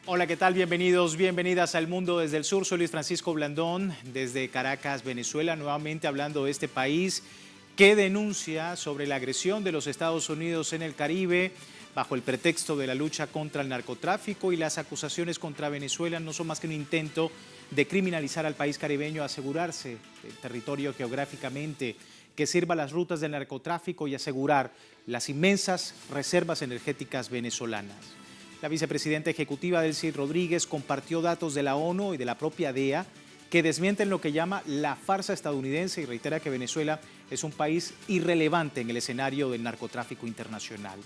Hola, ¿qué tal? Bienvenidos, bienvenidas al Mundo desde el Sur. Soy Luis Francisco Blandón, desde Caracas, Venezuela, nuevamente hablando de este país que denuncia sobre la agresión de los Estados Unidos en el Caribe bajo el pretexto de la lucha contra el narcotráfico, y las acusaciones contra Venezuela no son más que un intento de criminalizar al país caribeño, asegurarse el territorio geográficamente que sirva las rutas del narcotráfico y asegurar las inmensas reservas energéticas venezolanas. La vicepresidenta ejecutiva Delcy Rodríguez compartió datos de la ONU y de la propia DEA que desmienten lo que llama la farsa estadounidense y reitera que Venezuela es un país irrelevante en el escenario del narcotráfico internacional.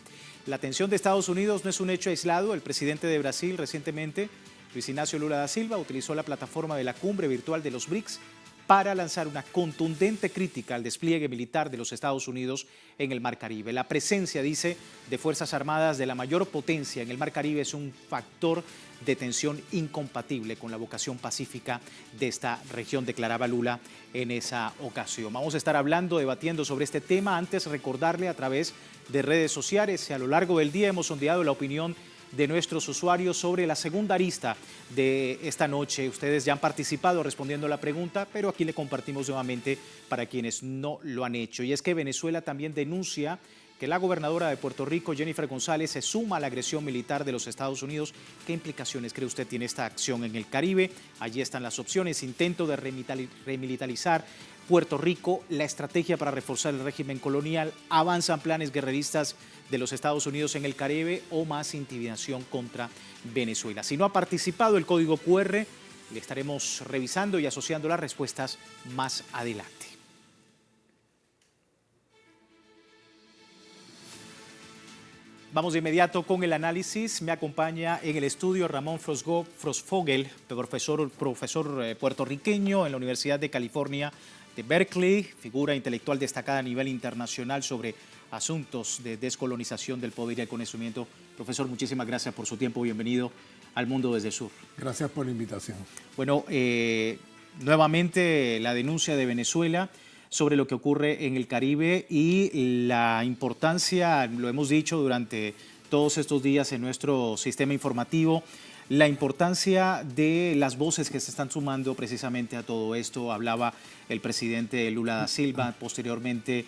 La atención de Estados Unidos no es un hecho aislado. El presidente de Brasil recientemente, Luis Ignacio Lula da Silva, utilizó la plataforma de la cumbre virtual de los BRICS para lanzar una contundente crítica al despliegue militar de los Estados Unidos en el Mar Caribe. La presencia, dice, de Fuerzas Armadas de la mayor potencia en el Mar Caribe es un factor de tensión incompatible con la vocación pacífica de esta región, declaraba Lula en esa ocasión. Vamos a estar hablando, debatiendo sobre este tema. Antes, recordarle a través de redes sociales, a lo largo del día hemos sondeado la opinión de nuestros usuarios sobre la segunda arista de esta noche. Ustedes ya han participado respondiendo la pregunta, pero aquí le compartimos nuevamente para quienes no lo han hecho. Y es que Venezuela también denuncia que la gobernadora de Puerto Rico, Jennifer González, se suma a la agresión militar de los Estados Unidos. ¿Qué implicaciones cree usted tiene esta acción en el Caribe? Allí están las opciones: intento de remilitarizar Puerto Rico, la estrategia para reforzar el régimen colonial, avanzan planes guerreristas de los Estados Unidos en el Caribe o más intimidación contra Venezuela. Si no ha participado, el código QR le estaremos revisando y asociando las respuestas más adelante. Vamos de inmediato con el análisis. Me acompaña en el estudio Ramón Frostfogel, profesor puertorriqueño en la Universidad de California de Berkeley, figura intelectual destacada a nivel internacional sobre asuntos de descolonización del poder y el conocimiento. Profesor, muchísimas gracias por su tiempo. Bienvenido al Mundo desde el Sur. Gracias por la invitación. Bueno, nuevamente la denuncia de Venezuela sobre lo que ocurre en el Caribe y la importancia, lo hemos dicho durante todos estos días en nuestro sistema informativo, la importancia de las voces que se están sumando precisamente a todo esto. Hablaba el presidente Lula da Silva, posteriormente,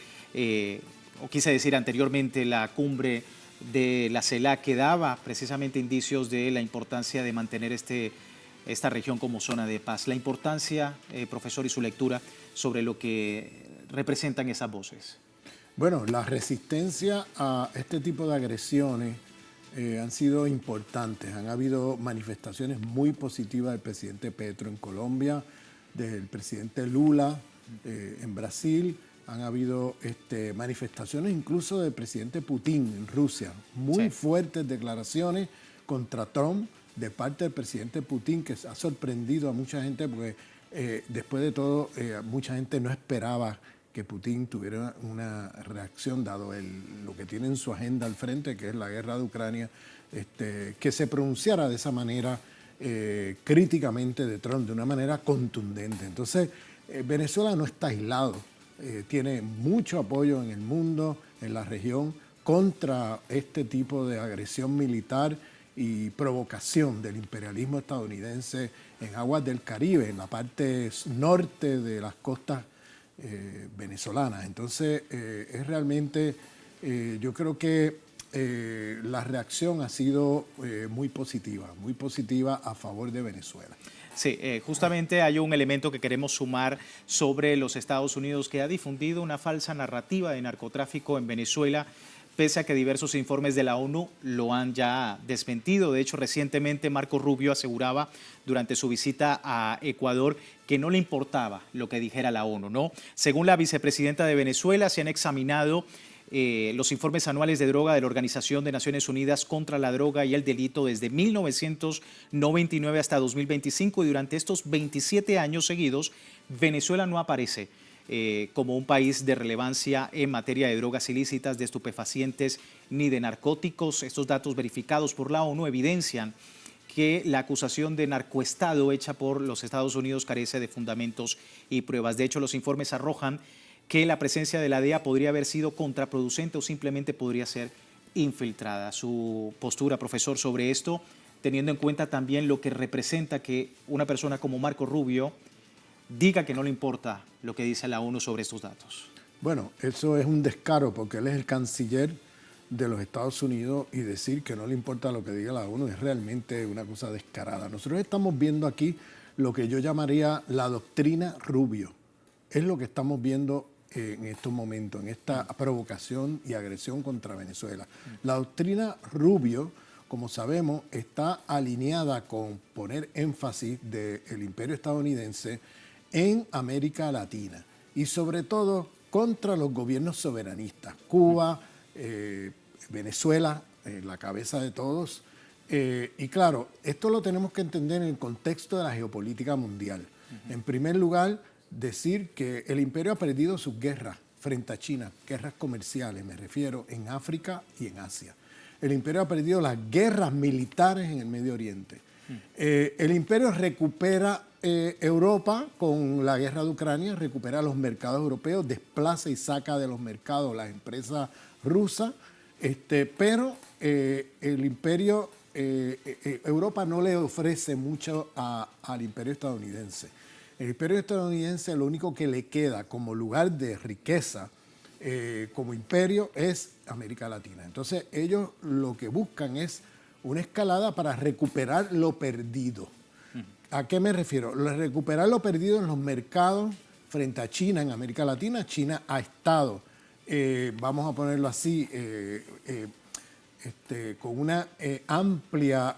o quise decir anteriormente, la cumbre de la CELAC, que daba precisamente indicios de la importancia de mantener esta región como zona de paz. La importancia, profesor, y su lectura sobre lo que representan esas voces. Bueno, la resistencia a este tipo de agresiones han sido importantes. Han habido manifestaciones muy positivas del presidente Petro en Colombia, del presidente Lula en Brasil. Han habido manifestaciones incluso del presidente Putin en Rusia. Muy fuertes declaraciones contra Trump de parte del presidente Putin, que ha sorprendido a mucha gente porque después de todo mucha gente no esperaba que Putin tuviera una reacción, dado lo que tiene en su agenda al frente, que es la guerra de Ucrania, que se pronunciara de esa manera críticamente de Trump, de una manera contundente. Entonces, Venezuela no está aislado, tiene mucho apoyo en el mundo, en la región, contra este tipo de agresión militar y provocación del imperialismo estadounidense en aguas del Caribe, en la parte norte de las costas venezolanas. Entonces, es realmente, yo creo que la reacción ha sido muy positiva a favor de Venezuela. Sí, justamente hay un elemento que queremos sumar sobre los Estados Unidos, que ha difundido una falsa narrativa de narcotráfico en Venezuela, pese a que diversos informes de la ONU lo han ya desmentido. De hecho, recientemente Marco Rubio aseguraba durante su visita a Ecuador que no le importaba lo que dijera la ONU, ¿no? Según la vicepresidenta de Venezuela, se han examinado los informes anuales de droga de la Organización de Naciones Unidas contra la Droga y el Delito desde 1999 hasta 2025, y durante estos 27 años seguidos, Venezuela no aparece como un país de relevancia en materia de drogas ilícitas, de estupefacientes ni de narcóticos. Estos datos verificados por la ONU evidencian que la acusación de narcoestado hecha por los Estados Unidos carece de fundamentos y pruebas. De hecho, los informes arrojan que la presencia de la DEA podría haber sido contraproducente o simplemente podría ser infiltrada. Su postura, profesor, sobre esto, teniendo en cuenta también lo que representa que una persona como Marco Rubio diga que no le importa lo que dice la ONU sobre estos datos? Bueno, eso es un descaro porque él es el canciller de los Estados Unidos y decir que no le importa lo que diga la ONU es realmente una cosa descarada. Nosotros estamos viendo aquí lo que yo llamaría la doctrina Rubio. Es lo que estamos viendo en estos momentos, en esta provocación y agresión contra Venezuela. La doctrina Rubio, como sabemos, está alineada con poner énfasis del imperio estadounidense en América Latina y sobre todo contra los gobiernos soberanistas. Cuba, Venezuela, la cabeza de todos. Y claro, esto lo tenemos que entender en el contexto de la geopolítica mundial. En primer lugar, decir que el imperio ha perdido sus guerras frente a China, guerras comerciales, me refiero, en África y en Asia. El imperio ha perdido las guerras militares en el Medio Oriente. El imperio recupera Europa con la guerra de Ucrania, recupera los mercados europeos, desplaza y saca de los mercados las empresas rusas, pero el imperio, Europa no le ofrece mucho al imperio estadounidense. El imperio estadounidense lo único que le queda como lugar de riqueza, como imperio, es América Latina. Entonces ellos lo que buscan es una escalada para recuperar lo perdido. ¿A qué me refiero? Recuperar lo perdido en los mercados frente a China, en América Latina. China ha estado, vamos a ponerlo así, con una amplia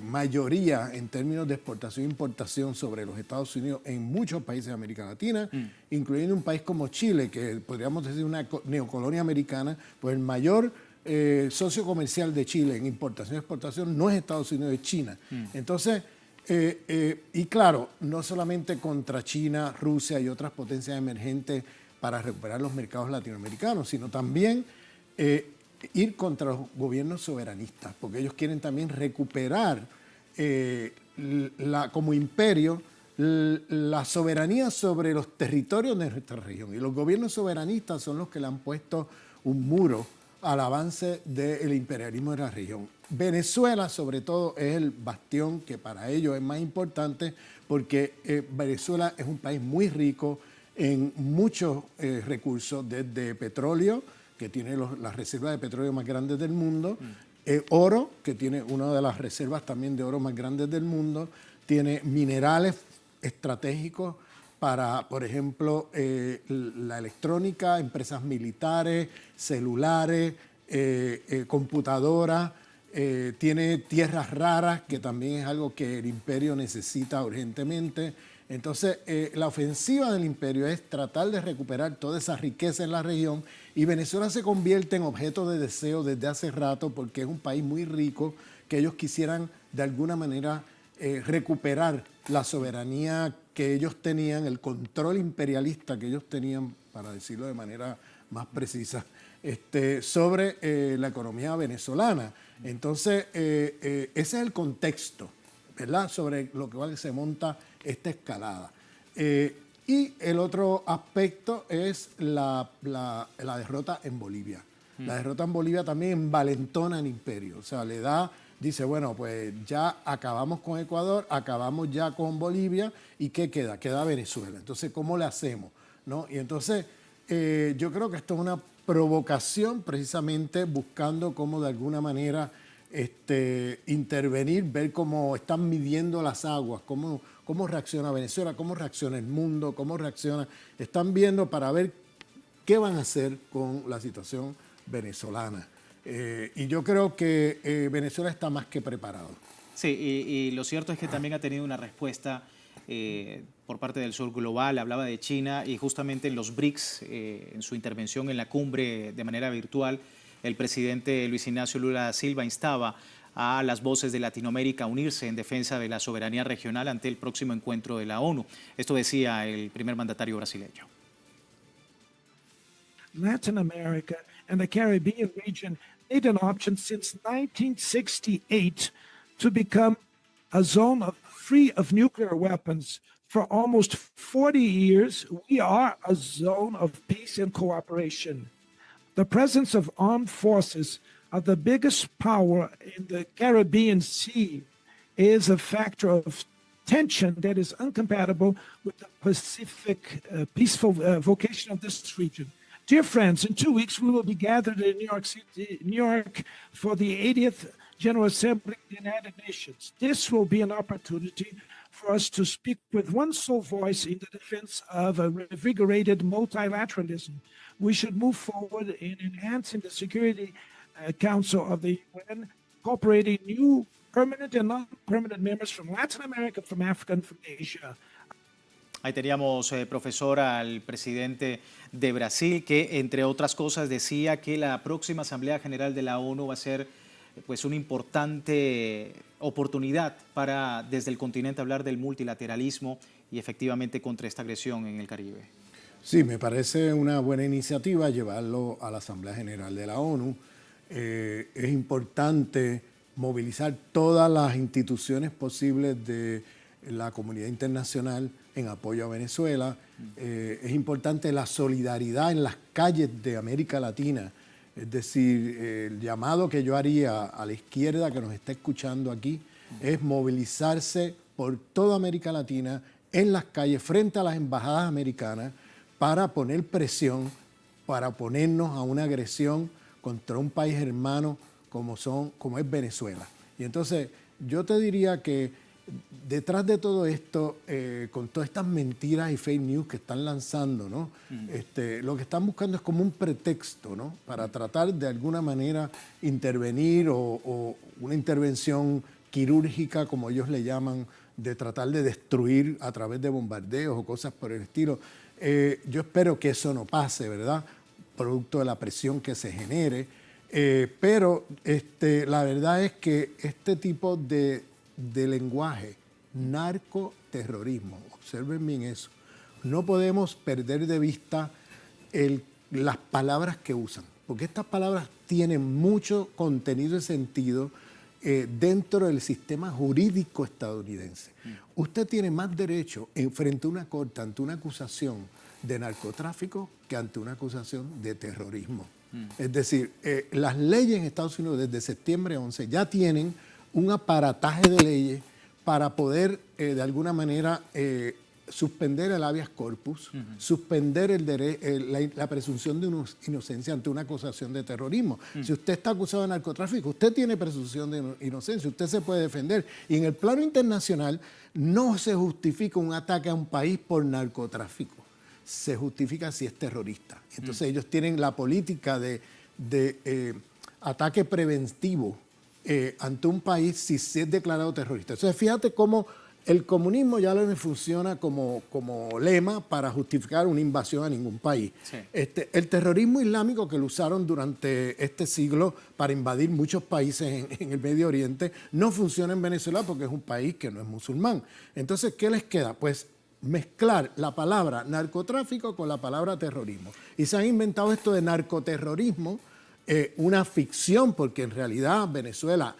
mayoría en términos de exportación e importación sobre los Estados Unidos en muchos países de América Latina, incluyendo un país como Chile, que podríamos decir una neocolonia americana, pues el mayor socio comercial de Chile en importación y exportación no es Estados Unidos, es China. Entonces, y claro, no solamente contra China, Rusia y otras potencias emergentes para recuperar los mercados latinoamericanos, sino también ir contra los gobiernos soberanistas, porque ellos quieren también recuperar como imperio la soberanía sobre los territorios de nuestra región. Y los gobiernos soberanistas son los que le han puesto un muro al avance del imperialismo de la región. Venezuela, sobre todo, es el bastión que para ellos es más importante porque Venezuela es un país muy rico en muchos recursos, desde petróleo, que tiene las reservas de petróleo más grandes del mundo, oro, que tiene una de las reservas también de oro más grandes del mundo, tiene minerales estratégicos para, por ejemplo, la electrónica, empresas militares, celulares, computadoras, tiene tierras raras, que también es algo que el imperio necesita urgentemente. Entonces, la ofensiva del imperio es tratar de recuperar toda esa riqueza en la región y Venezuela se convierte en objeto de deseo desde hace rato porque es un país muy rico que ellos quisieran de alguna manera recuperar la soberanía que ellos tenían, el control imperialista que ellos tenían, para decirlo de manera más precisa, sobre la economía venezolana. Entonces, ese es el contexto, ¿verdad?, sobre lo que se monta esta escalada. Y el otro aspecto es la derrota en Bolivia. La derrota en Bolivia también envalentona al imperio, o sea, le da, dice, bueno, pues ya acabamos con Ecuador, acabamos ya con Bolivia, ¿y qué queda? Queda Venezuela. Entonces, ¿cómo le hacemos? ¿No? Y entonces, yo creo que esto es una provocación precisamente buscando cómo de alguna manera intervenir, ver cómo están midiendo las aguas, cómo reacciona Venezuela, cómo reacciona el mundo, cómo reacciona. Están viendo para ver qué van a hacer con la situación venezolana. Y yo creo que Venezuela está más que preparado. Sí, y lo cierto es que también ha tenido una respuesta por parte del sur global. Hablaba de China y justamente en los BRICS, en su intervención en la cumbre de manera virtual, el presidente Luis Ignacio Lula da Silva instaba a las voces de Latinoamérica a unirse en defensa de la soberanía regional ante el próximo encuentro de la ONU. Esto decía el primer mandatario brasileño. Latin America and the Caribbean region made an option since 1968 to become a zone free of nuclear weapons. For almost 40 years, we are a zone of peace and cooperation. The presence of armed forces the biggest power in the Caribbean Sea is a factor of tension that is incompatible with the Pacific peaceful vocation of this region. Dear friends, in 2 weeks we will be gathered in New York City, New York, for the 80th General Assembly of the United Nations. This will be an opportunity for us to speak with one sole voice in the defense of a reinvigorated multilateralism. We should move forward in enhancing the Security Council of the UN, incorporating new permanent and non-permanent members from Latin America, from Africa, and from Asia. Ahí teníamos, profesor, al presidente de Brasil, que entre otras cosas decía que la próxima Asamblea General de la ONU va a ser pues una importante oportunidad para desde el continente hablar del multilateralismo y efectivamente contra esta agresión en el Caribe. Sí, me parece una buena iniciativa llevarlo a la Asamblea General de la ONU. Es importante movilizar todas las instituciones posibles de la comunidad internacional en apoyo a Venezuela. Es importante la solidaridad en las calles de América Latina. Es decir, el llamado que yo haría a la izquierda que nos está escuchando aquí es movilizarse por toda América Latina en las calles frente a las embajadas americanas para poner presión, para oponernos a una agresión contra un país hermano como es Venezuela. Y entonces yo te diría que detrás de todo esto, con todas estas mentiras y fake news que están lanzando, ¿no? Lo que están buscando es como un pretexto, ¿no? Para tratar de alguna manera intervenir o una intervención quirúrgica, como ellos le llaman, de tratar de destruir a través de bombardeos o cosas por el estilo. Yo espero que eso no pase, ¿verdad? Producto de la presión que se genere. Pero la verdad es que este tipo de lenguaje, narcoterrorismo, observen bien eso, no podemos perder de vista las palabras que usan, porque estas palabras tienen mucho contenido y sentido dentro del sistema jurídico estadounidense. Usted tiene más derecho frente a una corte ante una acusación de narcotráfico que ante una acusación de terrorismo. Es decir, las leyes en Estados Unidos desde septiembre 11 ya tienen un aparataje de leyes para poder, de alguna manera, suspender el habeas corpus, suspender la presunción de inocencia ante una acusación de terrorismo. Si usted está acusado de narcotráfico, usted tiene presunción de inocencia, usted se puede defender. Y en el plano internacional no se justifica un ataque a un país por narcotráfico, se justifica si es terrorista. Entonces ellos tienen la política de ataque preventivo ante un país si se es declarado terrorista. Entonces fíjate cómo el comunismo ya no funciona como lema para justificar una invasión a ningún país. Sí. El terrorismo islámico que lo usaron durante este siglo para invadir muchos países en el Medio Oriente no funciona en Venezuela porque es un país que no es musulmán. Entonces, ¿qué les queda? Pues mezclar la palabra narcotráfico con la palabra terrorismo. Y se han inventado esto de narcoterrorismo, una ficción, porque en realidad Venezuela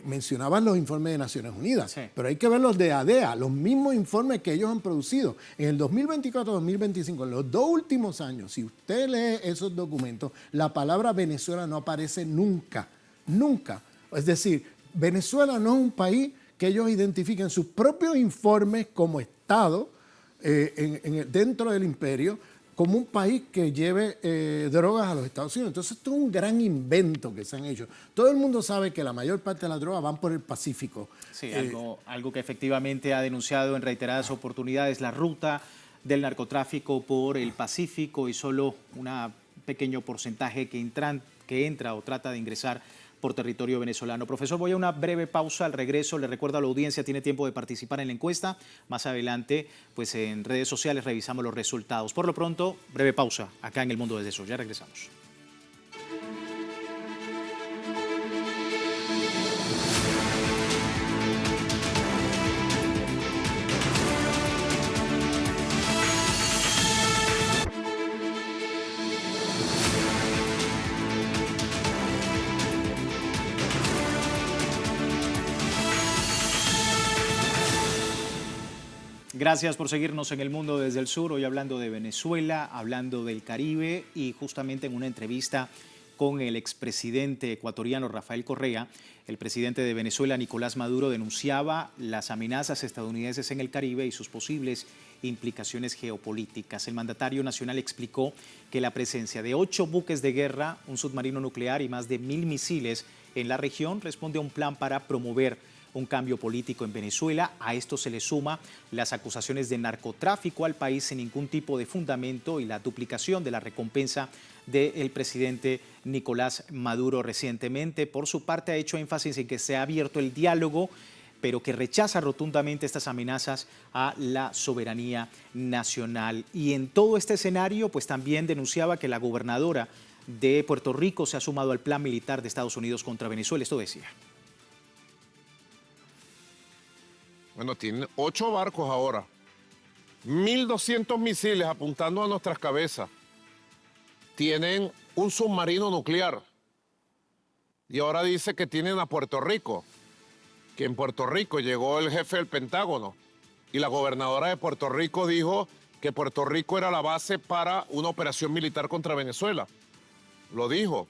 mencionaban los informes de Naciones Unidas, sí, pero hay que ver los de ADEA, los mismos informes que ellos han producido. En el 2024-2025, en los 2 últimos años, si usted lee esos documentos, la palabra Venezuela no aparece nunca, nunca. Es decir, Venezuela no es un país que ellos identifiquen sus propios informes como Estado dentro del imperio, como un país que lleve drogas a los Estados Unidos. Entonces, esto es un gran invento que se han hecho. Todo el mundo sabe que la mayor parte de las drogas van por el Pacífico. Sí, algo que efectivamente ha denunciado en reiteradas oportunidades, la ruta del narcotráfico por el Pacífico y solo un pequeño porcentaje que entra o trata de ingresar por territorio venezolano. Profesor, voy a una breve pausa. Al regreso, le recuerdo a la audiencia, tiene tiempo de participar en la encuesta. Más adelante, pues en redes sociales revisamos los resultados. Por lo pronto, breve pausa acá en El Mundo desde el Sur. Ya regresamos. Gracias por seguirnos en El Mundo desde el Sur, hoy hablando de Venezuela, hablando del Caribe y justamente en una entrevista con el expresidente ecuatoriano Rafael Correa, el presidente de Venezuela, Nicolás Maduro, denunciaba las amenazas estadounidenses en el Caribe y sus posibles implicaciones geopolíticas. El mandatario nacional explicó que la presencia de 8 buques de guerra, un submarino nuclear y más de 1.000 misiles en la región responde a un plan para promover un cambio político en Venezuela. A esto se le suma las acusaciones de narcotráfico al país sin ningún tipo de fundamento y la duplicación de la recompensa del presidente Nicolás Maduro recientemente. Por su parte, ha hecho énfasis en que se ha abierto el diálogo, pero que rechaza rotundamente estas amenazas a la soberanía nacional. Y en todo este escenario, pues también denunciaba que la gobernadora de Puerto Rico se ha sumado al plan militar de Estados Unidos contra Venezuela. Esto decía. Bueno, tienen 8 barcos ahora, 1.200 misiles apuntando a nuestras cabezas. Tienen un submarino nuclear. Y ahora dice que tienen a Puerto Rico, que en Puerto Rico llegó el jefe del Pentágono. Y la gobernadora de Puerto Rico dijo que Puerto Rico era la base para una operación militar contra Venezuela. Lo dijo.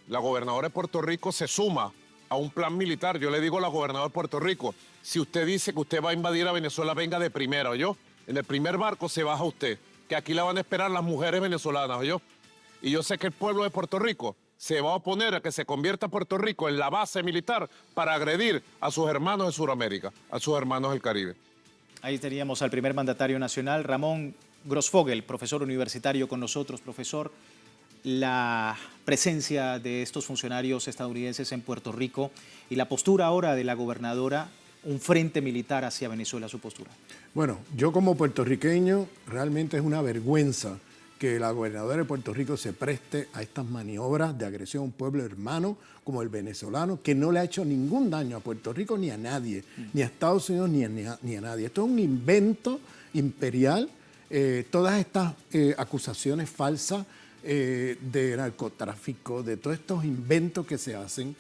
La gobernadora de Puerto Rico se suma a un plan militar. Yo le digo a la gobernadora de Puerto Rico, si usted dice que usted va a invadir a Venezuela, venga de primera, ¿oyó? En el primer barco se baja usted, que aquí la van a esperar las mujeres venezolanas, ¿oyó? Y yo sé que el pueblo de Puerto Rico se va a oponer a que se convierta Puerto Rico en la base militar para agredir a sus hermanos de Sudamérica, a sus hermanos del Caribe. Ahí teníamos al primer mandatario nacional, Ramón Grossfogel, profesor universitario con nosotros. Profesor, la presencia de estos funcionarios estadounidenses en Puerto Rico y la postura ahora de la gobernadora, un frente militar hacia Venezuela, su postura. Bueno, yo como puertorriqueño, realmente es una vergüenza que la gobernadora de Puerto Rico se preste a estas maniobras de agresión a un pueblo hermano como el venezolano, que no le ha hecho ningún daño a Puerto Rico ni a nadie, ni a Estados Unidos ni a nadie. Esto es un invento imperial, todas estas acusaciones falsas de narcotráfico, de todos estos inventos que se hacen,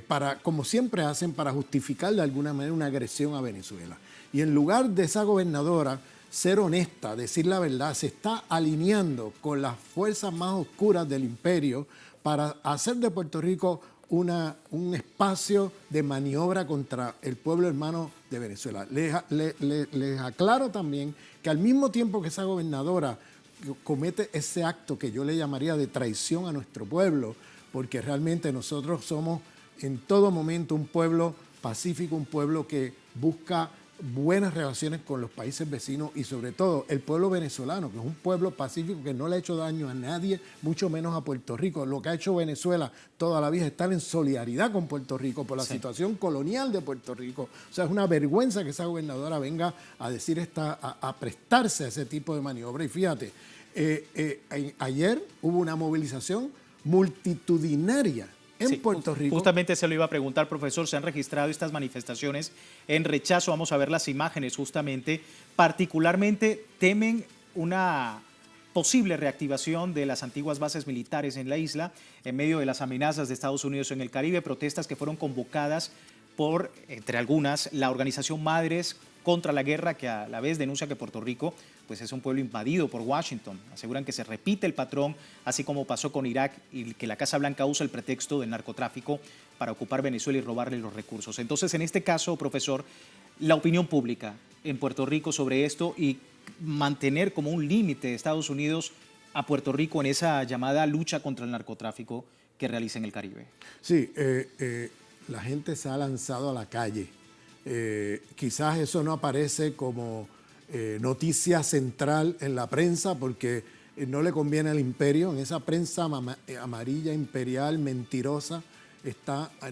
para, como siempre hacen, para justificar de alguna manera una agresión a Venezuela. Y en lugar de esa gobernadora ser honesta, decir la verdad, se está alineando con las fuerzas más oscuras del imperio para hacer de Puerto Rico un espacio de maniobra contra el pueblo hermano de Venezuela. Les aclaro también que al mismo tiempo que esa gobernadora comete ese acto que yo le llamaría de traición a nuestro pueblo, porque realmente nosotros somos en todo momento un pueblo pacífico, un pueblo que busca buenas relaciones con los países vecinos y sobre todo el pueblo venezolano, que es un pueblo pacífico que no le ha hecho daño a nadie, mucho menos a Puerto Rico. Lo que ha hecho Venezuela toda la vida es estar en solidaridad con Puerto Rico por la situación colonial de Puerto Rico. O sea, es una vergüenza que esa gobernadora venga a decir a prestarse a ese tipo de maniobra. Y fíjate, ayer hubo una movilización multitudinaria en Puerto Rico. Justamente se lo iba a preguntar, profesor, se han registrado estas manifestaciones en rechazo, vamos a ver las imágenes justamente, particularmente temen una posible reactivación de las antiguas bases militares en la isla en medio de las amenazas de Estados Unidos en el Caribe, protestas que fueron convocadas por, entre algunas, la organización Madres contra la Guerra, que a la vez denuncia que Puerto Rico pues es un pueblo invadido por Washington. Aseguran que se repite el patrón, así como pasó con Irak, y que la Casa Blanca usa el pretexto del narcotráfico para ocupar Venezuela y robarle los recursos. Entonces, en este caso, profesor, la opinión pública en Puerto Rico sobre esto y mantener como un límite de Estados Unidos a Puerto Rico en esa llamada lucha contra el narcotráfico que realiza en el Caribe. Sí, la gente se ha lanzado a la calle. Quizás eso no aparece como noticia central en la prensa porque no le conviene al imperio. En esa prensa amarilla, imperial, mentirosa,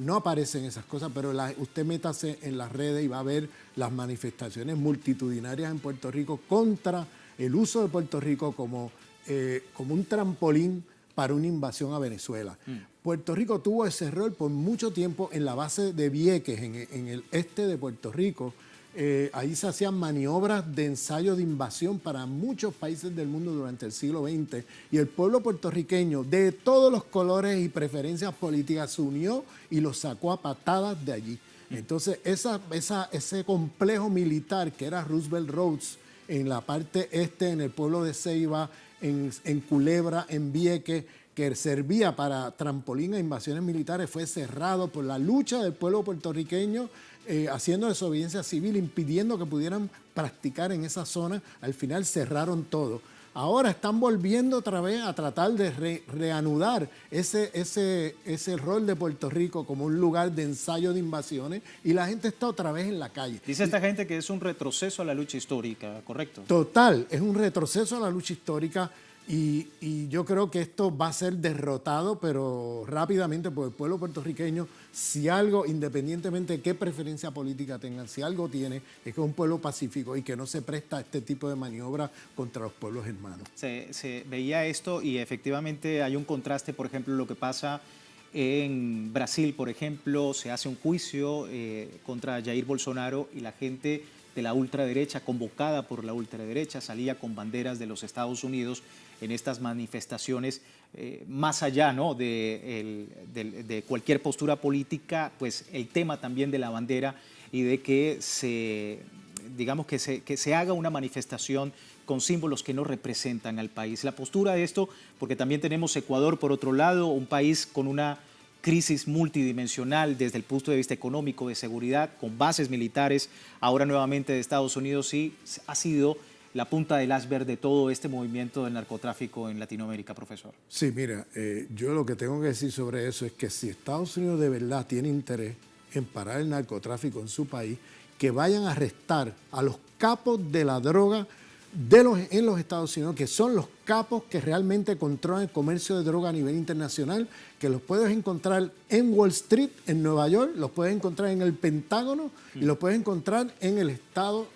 no aparecen esas cosas, pero usted métase en las redes y va a ver las manifestaciones multitudinarias en Puerto Rico contra el uso de Puerto Rico como un trampolín para una invasión a Venezuela. Puerto Rico tuvo ese rol por mucho tiempo en la base de Vieques, en el este de Puerto Rico. Ahí se hacían maniobras de ensayo de invasión para muchos países del mundo durante el siglo XX y el pueblo puertorriqueño de todos los colores y preferencias políticas se unió y los sacó a patadas de allí. Entonces ese complejo militar que era Roosevelt Roads en la parte este, en el pueblo de Ceiba, en Culebra, en Vieques, que servía para trampolín a invasiones militares fue cerrado por la lucha del pueblo puertorriqueño, haciendo desobediencia civil, impidiendo que pudieran practicar en esa zona. Al final cerraron todo. Ahora están volviendo otra vez a tratar de reanudar ese rol de Puerto Rico como un lugar de ensayo de invasiones, y la gente está otra vez en la calle. Dice esta gente que es un retroceso a la lucha histórica, ¿correcto? Total, es un retroceso a la lucha histórica, y yo creo que esto va a ser derrotado, pero rápidamente, por el pueblo puertorriqueño. Si algo, independientemente de qué preferencia política tengan, si algo tiene, es que es un pueblo pacífico y que no se presta a este tipo de maniobras contra los pueblos hermanos. Se veía esto y efectivamente hay un contraste, por ejemplo, lo que pasa en Brasil, por ejemplo, se hace un juicio contra Jair Bolsonaro y la gente de la ultraderecha, convocada por la ultraderecha, salía con banderas de los Estados Unidos en estas manifestaciones, más allá, ¿no?, de cualquier postura política, pues el tema también de la bandera y de que se haga una manifestación con símbolos que no representan al país. La postura de esto, porque también tenemos Ecuador, por otro lado, un país con una crisis multidimensional desde el punto de vista económico, de seguridad, con bases militares, ahora nuevamente de Estados Unidos, sí ha sido la punta del iceberg de todo este movimiento del narcotráfico en Latinoamérica, profesor. Sí, mira, yo lo que tengo que decir sobre eso es que si Estados Unidos de verdad tiene interés en parar el narcotráfico en su país, que vayan a arrestar a los capos de la droga en los Estados Unidos, que son los capos que realmente controlan el comercio de droga a nivel internacional, que los puedes encontrar en Wall Street, en Nueva York, los puedes encontrar en el Pentágono y los puedes encontrar en el Estado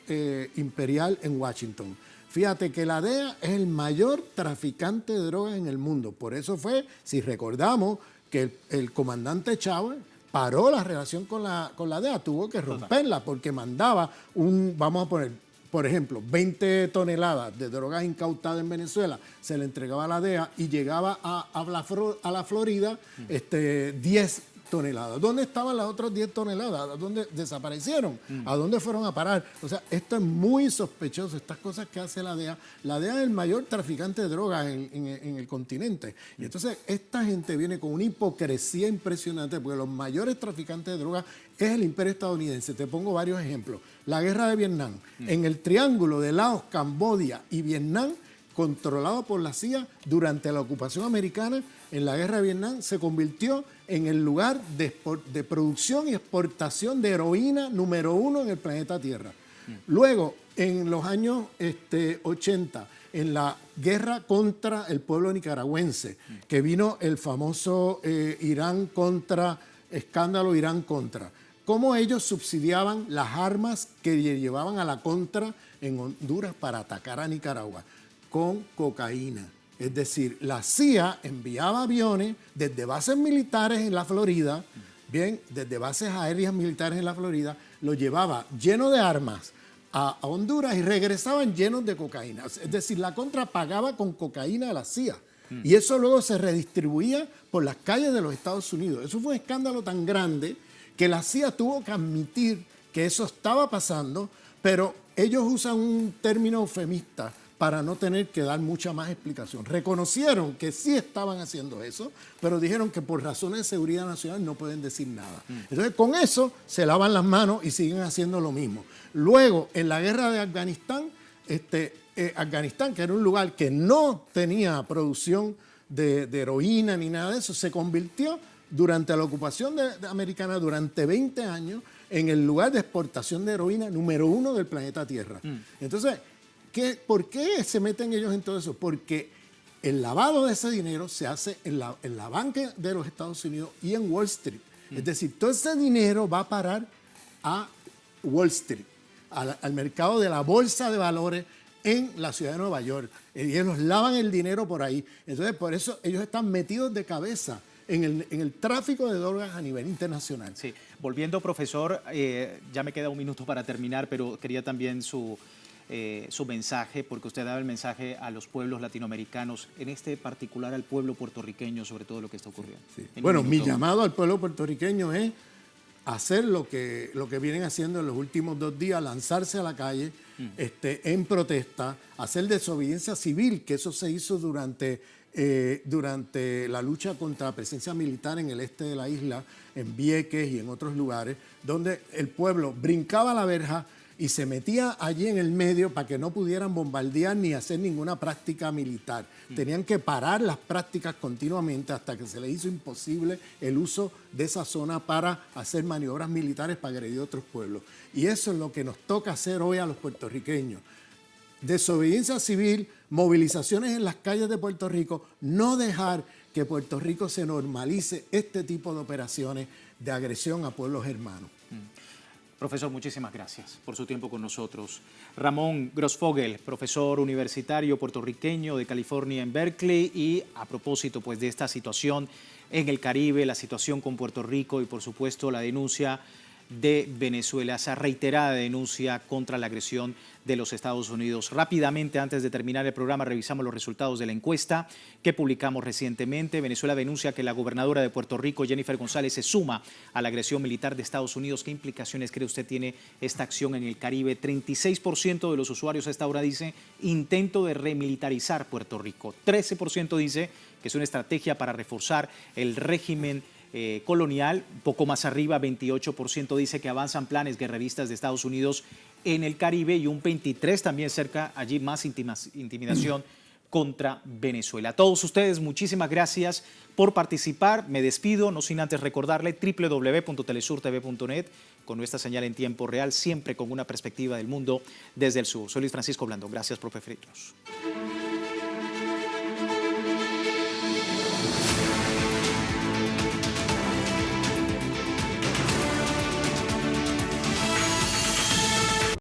Imperial en Washington. Fíjate que la DEA es el mayor traficante de drogas en el mundo. Por eso fue, si recordamos, que el comandante Chávez paró la relación con la DEA, tuvo que romperla porque mandaba vamos a poner, por ejemplo, 20 toneladas de drogas incautadas en Venezuela, se le entregaba a la DEA y llegaba a la Florida 10 toneladas. ¿Dónde estaban las otras 10 toneladas? ¿A dónde desaparecieron? ¿A dónde fueron a parar? O sea, esto es muy sospechoso, estas cosas que hace la DEA. La DEA es el mayor traficante de drogas en el continente. Y entonces esta gente viene con una hipocresía impresionante, porque los mayores traficantes de drogas es el imperio estadounidense. Te pongo varios ejemplos. La guerra de Vietnam. En el triángulo de Laos, Camboya y Vietnam, controlado por la CIA durante la ocupación americana, en la guerra de Vietnam se convirtió en el lugar de producción y exportación de heroína número 1 en el planeta Tierra. Luego, en los años 80, en la guerra contra el pueblo nicaragüense, que vino el famoso escándalo Irán contra, cómo ellos subsidiaban las armas que llevaban a la contra en Honduras para atacar a Nicaragua, con cocaína. Es decir, la CIA enviaba aviones desde bases militares en la Florida, desde bases aéreas militares en la Florida, lo llevaba lleno de armas a Honduras y regresaban llenos de cocaína. Es decir, la contra pagaba con cocaína a la CIA. Y eso luego se redistribuía por las calles de los Estados Unidos. Eso fue un escándalo tan grande que la CIA tuvo que admitir que eso estaba pasando, pero ellos usan un término eufemista para no tener que dar mucha más explicación. Reconocieron que sí estaban haciendo eso, pero dijeron que por razones de seguridad nacional no pueden decir nada. Entonces, con eso se lavan las manos y siguen haciendo lo mismo. Luego, en la guerra de Afganistán, Afganistán, que era un lugar que no tenía producción de heroína ni nada de eso, se convirtió durante la ocupación americana durante 20 años en el lugar de exportación de heroína número 1 del planeta Tierra. Entonces, ¿por qué se meten ellos en todo eso? Porque el lavado de ese dinero se hace en la banca de los Estados Unidos y en Wall Street. Es decir, todo ese dinero va a parar a Wall Street, al mercado de la bolsa de valores en la ciudad de Nueva York. Y ellos lavan el dinero por ahí. Entonces, por eso ellos están metidos de cabeza en el tráfico de drogas a nivel internacional. Sí, volviendo, profesor, ya me queda un minuto para terminar, pero quería también su mensaje, porque usted daba el mensaje a los pueblos latinoamericanos, en este particular al pueblo puertorriqueño, sobre todo lo que está ocurriendo. Sí. Bueno, mi llamado al pueblo puertorriqueño es hacer lo que vienen haciendo en los últimos 2 días, lanzarse a la calle en protesta, hacer desobediencia civil, que eso se hizo durante la lucha contra la presencia militar en el este de la isla, en Vieques y en otros lugares, donde el pueblo brincaba la verja y se metía allí en el medio para que no pudieran bombardear ni hacer ninguna práctica militar. Tenían que parar las prácticas continuamente hasta que se les hizo imposible el uso de esa zona para hacer maniobras militares para agredir a otros pueblos. Y eso es lo que nos toca hacer hoy a los puertorriqueños. Desobediencia civil, movilizaciones en las calles de Puerto Rico, no dejar que Puerto Rico se normalice este tipo de operaciones de agresión a pueblos hermanos. Profesor, muchísimas gracias por su tiempo con nosotros. Ramón Grossfogel, profesor universitario puertorriqueño de California en Berkeley, y a propósito pues, de esta situación en el Caribe, la situación con Puerto Rico y por supuesto la denuncia de Venezuela, esa reiterada denuncia contra la agresión de los Estados Unidos. Rápidamente, antes de terminar el programa, revisamos los resultados de la encuesta que publicamos recientemente. Venezuela denuncia que la gobernadora de Puerto Rico, Jennifer González, se suma a la agresión militar de Estados Unidos. ¿Qué implicaciones cree usted tiene esta acción en el Caribe? 36% de los usuarios a esta hora dice intento de remilitarizar Puerto Rico. 13% dice que es una estrategia para reforzar el régimen colonial. Un poco más arriba, 28% dice que avanzan planes guerreristas de Estados Unidos en el Caribe, y un 23% también cerca allí más intimidación contra Venezuela. A todos ustedes, muchísimas gracias por participar. Me despido, no sin antes recordarle www.telesurtv.net, con nuestra señal en tiempo real, siempre con una perspectiva del mundo desde el sur. Soy Luis Francisco Blandón. Gracias por preferirnos.